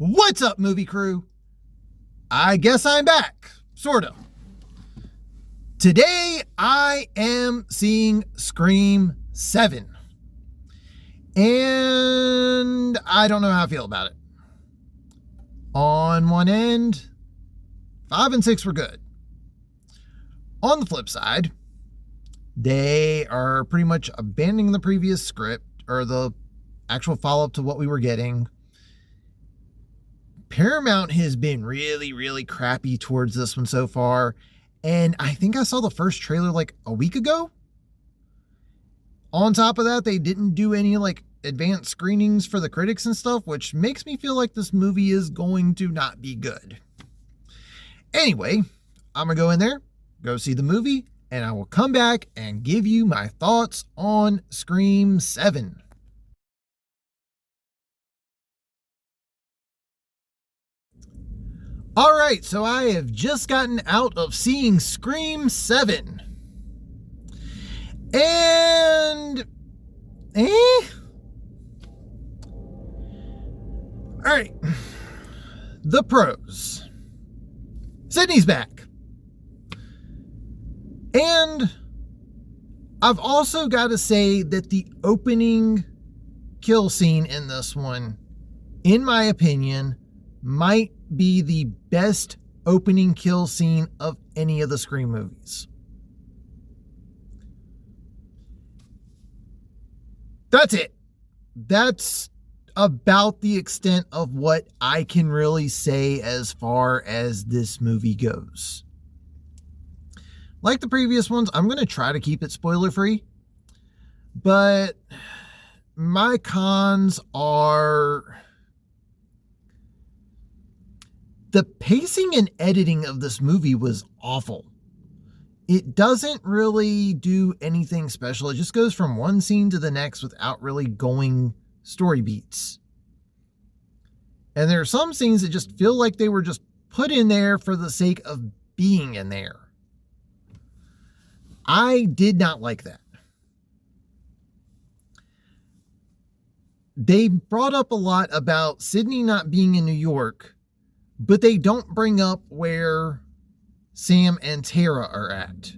What's up, movie crew? I guess I'm back, sort of. Today, I am seeing Scream VII. And I don't know how I feel about it. On one end, 5 and 6 were good. On the flip side, they are pretty much abandoning the previous script, or the actual follow-up to what we were getting. Paramount has been really crappy towards this one so far. And I think I saw the first trailer like a week ago. On top of that, they didn't do any like advanced screenings for the critics and stuff, which makes me feel like this movie is going to not be good. Anyway, I'm going to go in there, go see the movie, and I will come back and give you my thoughts on Scream VII. All right, so I have just gotten out of seeing Scream VII. And... All right. The pros. Sidney's back. And I've also got to say that the opening kill scene in this one, in my opinion, might be the best opening kill scene of any of the Scream movies. That's it. That's about the extent of what I can really say as far as this movie goes. Like the previous ones, I'm going to try to keep it spoiler free, but my cons are the pacing and editing of this movie was awful. It doesn't really do anything special. It just goes from one scene to the next without really going story beats. And there are some scenes that just feel like they were just put in there for the sake of being in there. I did not like that. They brought up a lot about Sidney not being in New York, but they don't bring up where Sam and Tara are at.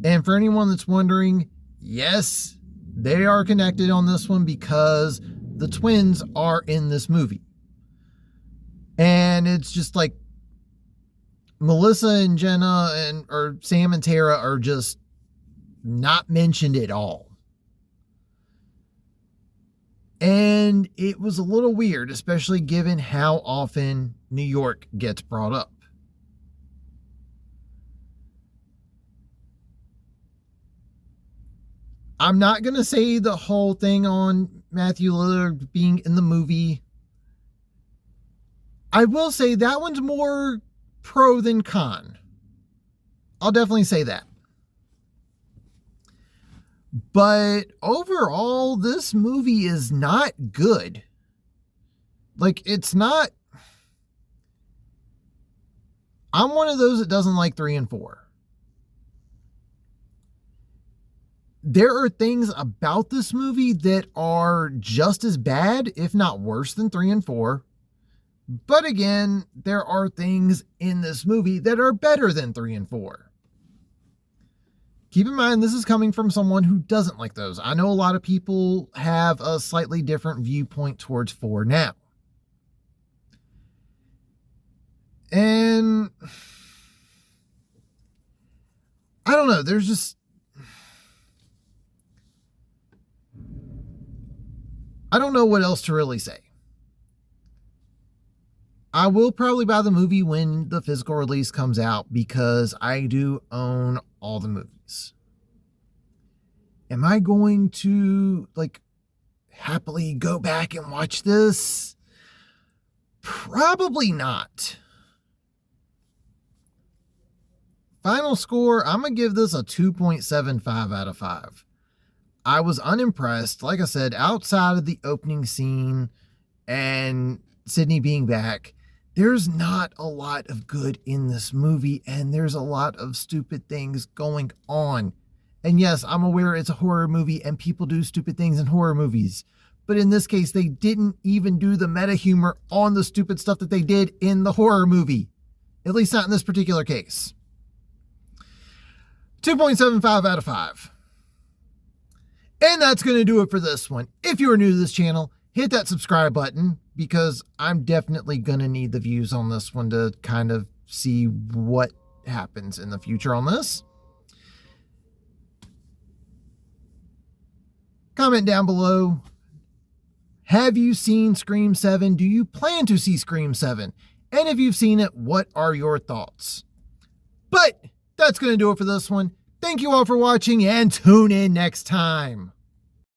And for anyone that's wondering, yes, they are connected on this one because the twins are in this movie. And it's just like Melissa and Jenna or Sam and Tara are just not mentioned at all. And it was a little weird, especially given how often New York gets brought up. I'm not going to say the whole thing on Matthew Lillard being in the movie. I will say that one's more pro than con. I'll definitely say that. But overall, this movie is not good. Like, it's not... I'm one of those that doesn't like 3 and 4. There are things about this movie that are just as bad, if not worse than 3 and 4. But again, there are things in this movie that are better than 3 and 4. Keep in mind, this is coming from someone who doesn't like those. I know a lot of people have a slightly different viewpoint towards 4 now. And I don't know, there's just... I don't know what else to really say. I will probably buy the movie when the physical release comes out because I do own all the movies. Am I going to happily go back and watch this? Probably not. Final score, I'm going to give this a 2.75 out of 5. I was unimpressed. Like I said, outside of the opening scene and Sidney being back, there's not a lot of good in this movie, and there's a lot of stupid things going on. And yes, I'm aware it's a horror movie and people do stupid things in horror movies, but in this case, they didn't even do the meta humor on the stupid stuff that they did in the horror movie. At least not in this particular case. 2.75 out of 5. And that's going to do it for this one. If you are new to this channel, hit that subscribe button because I'm definitely going to need the views on this one to kind of see what happens in the future on this. Comment down below. Have you seen Scream VII? Do you plan to see Scream VII? And if you've seen it, what are your thoughts? But that's going to do it for this one. Thank you all for watching and tune in next time.